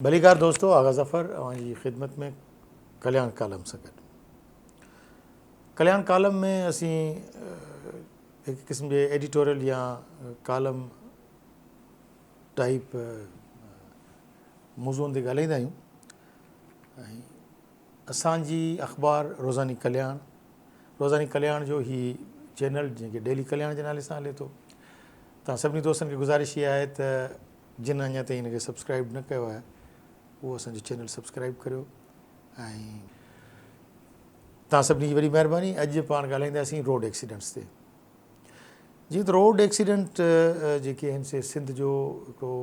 भलीकार दोस्तों, आगा ज़फ़र जी ख़िदमत में कल्याण कालम से गॾु। कल्याण कालम में असी एक किस्म के एडिटोरियल या कालम टाइप मौज़ूअनि ते ॻाल्हाईंदा आहियूं। ऐं असांजी अख़बार रोज़ानी कल्याण जो ही चैनल जंहिंखे डेली कल्याण जे नाले सां हले थो। तव्हां सभिनी दोस्तनि खे गुज़ारिश इहा आहे त जिन अञा ताईं हिनखे सब्सक्राइब न कयो आहे उहो असांजो चैनल सब्सक्राइब करियो। ऐं तव्हां सभिनी जी वॾी महिरबानी। अॼु पाण ॻाल्हाईंदासीं रोड एक्सीडेंट्स ते। जीअं त रोड एक्सीडेंट जेके आहिनि से सिंध जो हिकिड़ो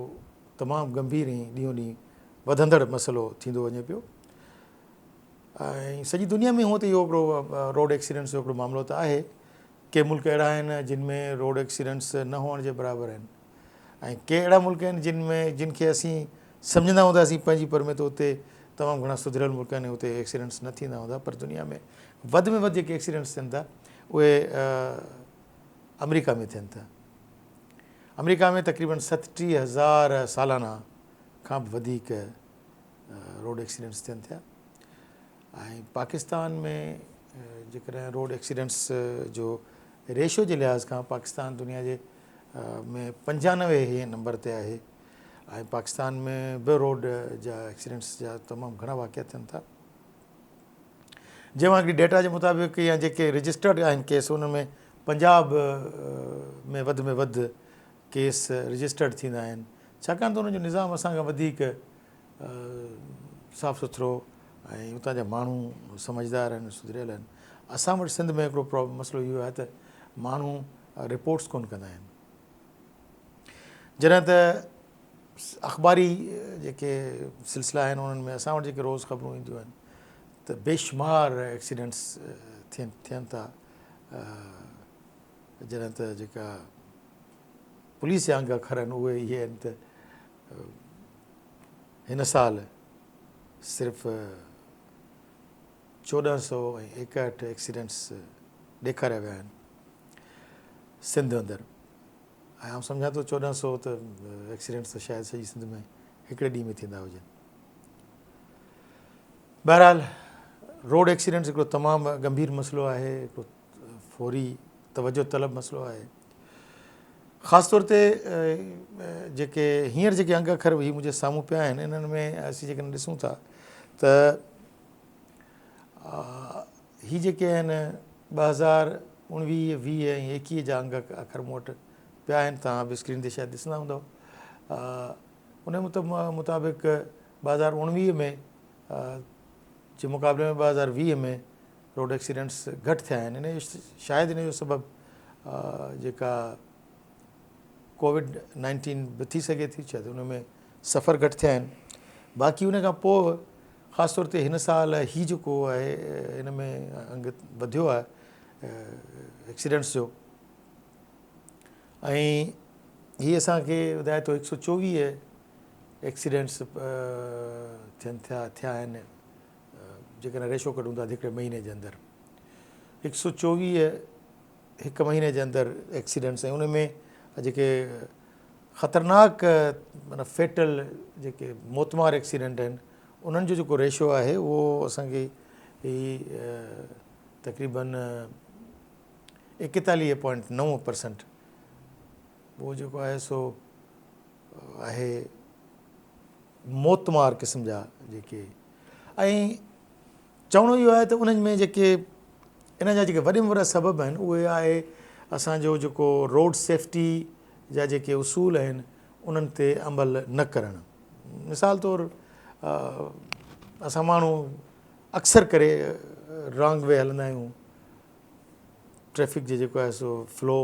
तमामु गंभीर ऐं ॾींहों ॾींहुं वधंदड़ मसइलो थींदो वञे पियो। ऐं सॼी दुनिया में हूअं त इहो हिकिड़ो रोड एक्सीडेंट्स जो हिकिड़ो मामिलो त आहे। के मुल्क अहिड़ा आहिनि जिन में रोड एक्सीडेंट्स न हुअण जे बराबरि आहिनि, ऐं के अहिड़ा मुल्क आहिनि जिनखे असीं सम्झंदा हूंदासीं पंहिंजी पर में त उते तमामु घणा सुधरियल मुल्क आहिनि, उते एक्सीडेंट्स न थींदा हूंदा। पर दुनिया में वधि जेके एक्सीडेंट्स थियनि था उहे अमेरिका में थियनि था। अमेरिका में तक़रीबन 37,000 सालाना खां बि वधीक रोड एक्सीडेंट्स थियनि था। ऐं पाकिस्तान में जेकॾहिं रोड एक्सीडेंट्स जो रेशो जे लिहाज़ खां पाकिस्तान दुनिया जे में 95 नंबर ते आहे। ऐं पाकिस्तान में बि रोड जा एक्सीडेंट्स जा तमामु घणा वाक़िया थियनि था। जंहिं हिकिड़ी डेटा जे मुताबिक़ या जेके रजिस्टर्ड आहिनि केस, उन में पंजाब में वधि केस रजिस्टर्ड थींदा आहिनि, छाकाणि त उनजो निज़ाम असांखां वधीक साफ़ु सुथिरो ऐं उतां जा माण्हू समझदार आहिनि, सुधरियल आहिनि। असां वटि सिंध में हिकिड़ो मसइलो इहो आहे त माण्हू रिपोर्ट्स कोन कंदा आहिनि। जॾहिं त अख़बारी जेके सिलसिला आहिनि उन्हनि में असां वटि जेके रोज़ ख़बरूं ईंदियूं आहिनि त बेशुमार एक्सीडेंट्स थियनि था। जॾहिं त जेका पुलिस जा अंग अखर आहिनि उहे इहे आहिनि त हिन साल सिर्फ़ु 1461 एक्सीडेंट्स ॾेखारिया विया आहिनि सिंध अंदरि। ऐं आउं सम्झां थो 1400 त एक्सीडेंट्स त शायदि सॼी सिंध में हिकिड़े ॾींहं में थींदा हुजनि। बहरहाल रोड एक्सीडेंट्स हिकिड़ो तमामु गंभीर मसइलो आहे, हिकिड़ो फौरी तवजो तलब मसइलो आहे। ख़ासि तौर ते जेके हींअर जेके अंग अखर ही मुंहिंजे साम्हूं पिया आहिनि, इन्हनि में असीं जेकॾहिं ॾिसूं था त ही जेके आहिनि 2019, 20 ऐं 21 जा अंग अखर मूं वटि पिया आहिनि। तव्हां बि स्क्रीन ते शायदि ॾिसंदा हूंदव। उन मुताबिक़ 2019 में जे मुक़ाबले में 2020 में रोड एक्सीडेंट्स घटि थिया आहिनि। शायदि इन जो सबबु जेका कोविड-19 बि थी सघे थी, शायदि उन में सफ़र घटि थिया आहिनि। बाक़ी उन खां पोइ ख़ासि तौर ते हिन साल ही जेको आहे हिन में अंग वधियो आहे एक्सीडेंट्स जो। ऐं हीअ असांखे ॿुधाए थो 124 एक्सीडेंट्स थिया आहिनि जेकॾहिं रेशो कढूं था हिकिड़े महीने जे अंदरि। 124 हिकु महीने जे अंदरि एक्सीडेंट्स। ऐं उन में जेके ख़तरनाक माना फेटल जेके मौतमार एक्सीडेंट आहिनि उन्हनि जो जेको रेशो आहे उहो असांखे तक़रीबन 41.9% उहो जेको आहे सो आहे मौतमार क़िस्म जा जेके। ऐं चवणो इहो आहे त उन्हनि में जेके इन जा जेके वॾे में वॾा सबब आहिनि उहे आहे असांजो जेको रोड सेफ्टी जा जेके उसूल आहिनि उन्हनि ते अमल न करणु। मिसाल तौरु असां माण्हू अक्सर करे रॉन्ग वे हलंदा आहियूं। ट्रैफ़िक जो जेको आहे सो फ्लो,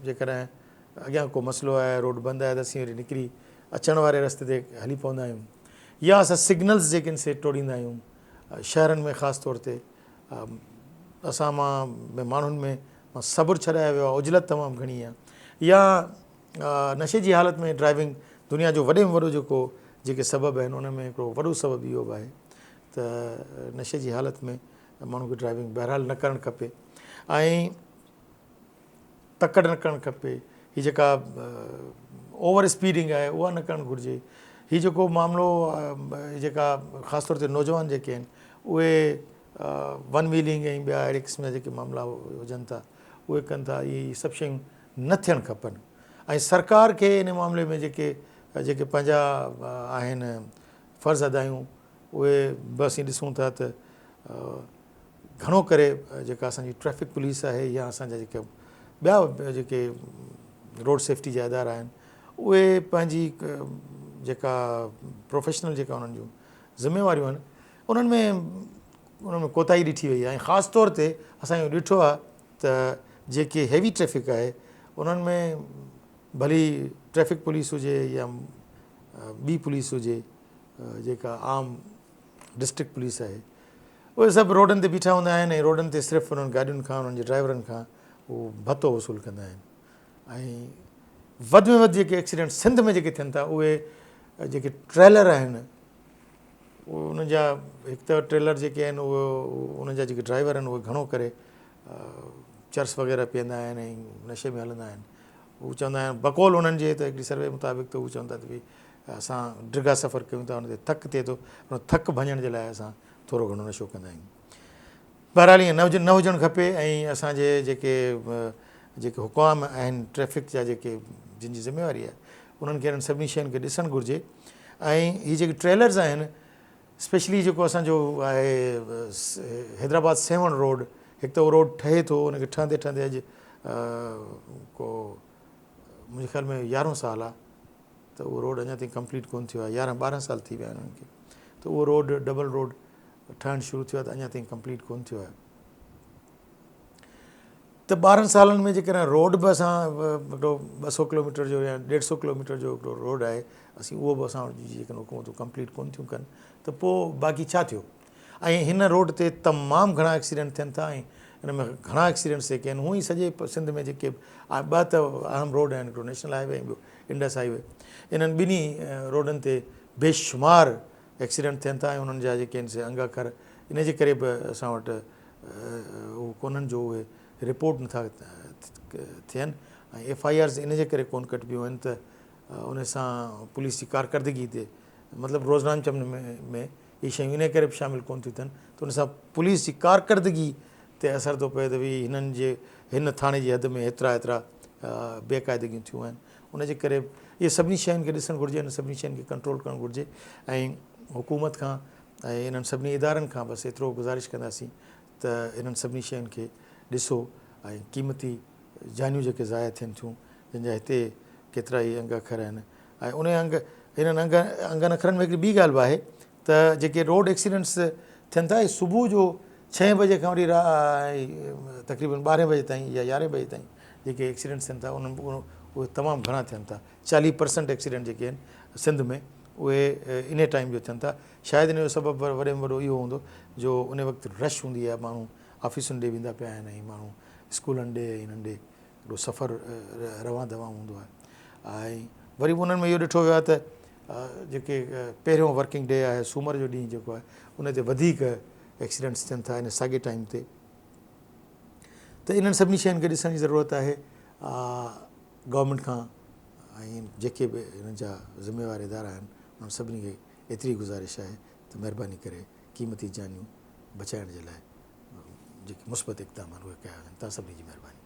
जेकॾहिं अॻियां को मसइलो आहे, रोड बंदि आहे त असीं वरी निकिरी अचण वारे रस्ते ते हली पवंदा आहियूं। या असां सिग्नल्स जेके आहिनि से टोड़ींदा आहियूं। शहरनि में ख़ासि तौर ते असां माण्हुनि में सब्र छॾायो वियो आहे, उजलत तमामु घणी आहे। या नशे जी हालति में ड्राइविंग दुनिया जो वॾे में वॾो जेके सबब आहिनि उन में हिकिड़ो वॾो सबबु इहो बि आहे त नशे जी हालति में माण्हू खे ड्राइविंग बहरहाल न करणु खपे। ऐं तकड़ि न करणु खपे। हीअ जेका ओवर स्पीडिंग आहे उहा न करणु घुरिजे। हीउ जेको मामिलो जेका ख़ासि तौर ते नौजवान जेके आहिनि उहे वन व्हीलिंग ऐं ॿिया अहिड़े क़िस्म जा जेके मामला हुजनि था उहे कनि था। इहे सभु शयूं न थियणु खपनि ऐं सरकार खे इन मामले में जेके जेके पंहिंजा आहिनि फ़र्ज़ अदायूं उहे बसि ईअं ॾिसूं था त घणो करे जेका असांजी ट्रैफिक पुलिस आहे या असांजा जेके ॿिया जेके रोड सेफ्टी जा इदारा आहिनि उहे पंहिंजी जेका प्रोफेशनल जेका उन्हनि जूं ज़िम्मेवारियूं आहिनि उन्हनि में कोताही ॾिठी वई आहे। ऐं ख़ासि तौर ते असां इहो ॾिठो आहे त जेके हैवी ट्रैफ़िक आहे उन्हनि में भली ट्रैफिक पुलिस हुजे या ॿी पुलिस हुजे जेका आम डिस्ट्रिक्ट पुलिस आहे उहे सभु रोडनि ते बीठा हूंदा आहिनि ऐं रोडनि ते सिर्फ़ु उन्हनि गाॾियुनि खां उन्हनि जे ड्राइवरनि खां उहो भतो वसूल कंदा आहिनि। ऐं वधि में वधि जेके एक्सीडेंट सिंध में जेके थियनि था उहे जेके ट्रेलर आहिनि उन्हनि जा हिकु त ट्रेलर जेके आहिनि उहे उन्हनि जा जेके ड्राइवर आहिनि उहे घणो करे चर्स वग़ैरह पीअंदा आहिनि ऐं नशे में हलंदा आहिनि। हू चवंदा आहिनि बकौल उन्हनि जे त हिकिड़ी सर्वे मुताबिक़ त हू चवंदा त भई असां डिघा सफ़र कयूं था उन ते थकु थिए थो उन थकु भञण जे लाइ असां थोरो घणो नशो कंदा आहियूं। बहरहाल ईअं न हुजणु खपे ऐं असांजे जेके हुकाम आहिनि ट्रैफ़िक जा जेके जिन जी ज़िम्मेवारी आहे उन्हनि खे इन्हनि सभिनी शयुनि खे ॾिसणु घुरिजे। ऐं हीअ जेके ट्रेलर्स आहिनि स्पेशली जेको असांजो आहे हैदराबाद सेवन रोड हिकु त उहो रोड ठहे थो उनखे ठहंदे ठहंदे अॼु को मुंहिंजे ख़्याल में 11 साल आहे त उहो रोड अञा ताईं कंप्लीट कोन थियो आहे। 11-12 साल थी विया आहिनि उन्हनि खे त उहो रोड डबल रोड ठहणु शुरू थियो आहे त अञा ताईं कंप्लीट कोन थियो आहे। त 12 सालनि में जेकॾहिं रोड बि असां हिकिड़ो 200 किलोमीटर जो या 150 किलोमीटर जो हिकिड़ो रोड आहे असीं उहो बि असां जेकॾहिं हुकूमतूं कंप्लीट कोन थियूं कनि त पोइ बाक़ी छा थियो। ऐं हिन रोड ते तमामु घणा एक्सीडेंट थियनि था ऐं हिन में घणा एक्सीडेंट्स जेके आहिनि हूअं ई सॼे सिंध में जेके ॿ त अहम रोड आहिनि हिकिड़ो नेशनल हाईवे ऐं ॿियो इंडस हाईवे इन्हनि ॿिन्ही रोडनि ते बेशुमार एक्सीडेंट थियनि था ऐं उन्हनि जा जेके आहिनि से अंग अखर इन जे करे बि असां वटि उहो कोन्हनि जो उहे रिपोर्ट नथा थियनि ऐं FIRs इन जे करे कोन कटिबियूं आहिनि त उन सां पुलिस जी कारकर्दगी ते मतिलबु रोज़नामचम में इहे शयूं इन करे बि शामिलु कोन थियूं थियनि त उन सां पुलिस जी कारकर्दगी ते असरु थो पए त भई हिन थाणे जी हद में एतिरा बेक़ाइदगियूं थियूं आहिनि। उन जे करे इहे सभिनी शयुनि खे ॾिसणु घुरिजे इन सभिनी शयुनि खे कंट्रोल करणु घुरिजे ऐं हुकूमत खां ऐं इन्हनि सभिनी इदारनि खां बसि एतिरो गुज़ारिश कंदासीं त इन्हनि सभिनी शयुनि खे ॾिसो ऐं क़ीमती जानियूं जेके ज़ाया थियनि थियूं जंहिंजा हिते केतिरा ई अंग अखर आहिनि ऐं उन हिननि अंगनि अखरनि में हिकिड़ी ॿी ॻाल्हि बि आहे त जेके रोड एक्सीडेंट्स थियनि था सुबुह जो 6 बजे खां वठी तक़रीबन 12 बजे ताईं या 11 बजे ताईं जेके एक्सीडेंट्स थियनि था उहे तमामु घणा थियनि था। 40% एक्सीडेंट जेके आहिनि सिंध में उहे इन टाइम जो थियनि था। शायदि इन जो सबबु वॾे में वॾो इहो हूंदो जो उन वक़्तु रश हूंदी आहे माण्हू ऑफिसुनि ॾे वेंदा पिया आहिनि ऐं माण्हू स्कूलनि ॾे हिननि ॾे हिकिड़ो सफ़रु रवां दवा हूंदो आहे। ऐं वरी बि उन्हनि में इहो ॾिठो वियो आहे त जेके पहिरियों वर्किंग डे आहे सूमर जो ॾींहुं जेको आहे उन ते वधीक एक्सीडेंट्स थियनि था इन साॻे टाइम ते। त इन्हनि सभिनी शयुनि खे ॾिसण जी ज़रूरत आहे गवर्नमेंट खां ऐं जेके बि हिन जा ज़िम्मेवार इदारा आहिनि उन्हनि सभिनी खे एतिरी गुज़ारिश आहे त महिरबानी करे क़ीमती जानियूं बचाइण जे लाइ जेके मुस्बत इक़दाम आहिनि उहे कया वञनि। तव्हां सभिनी जी महिरबानी।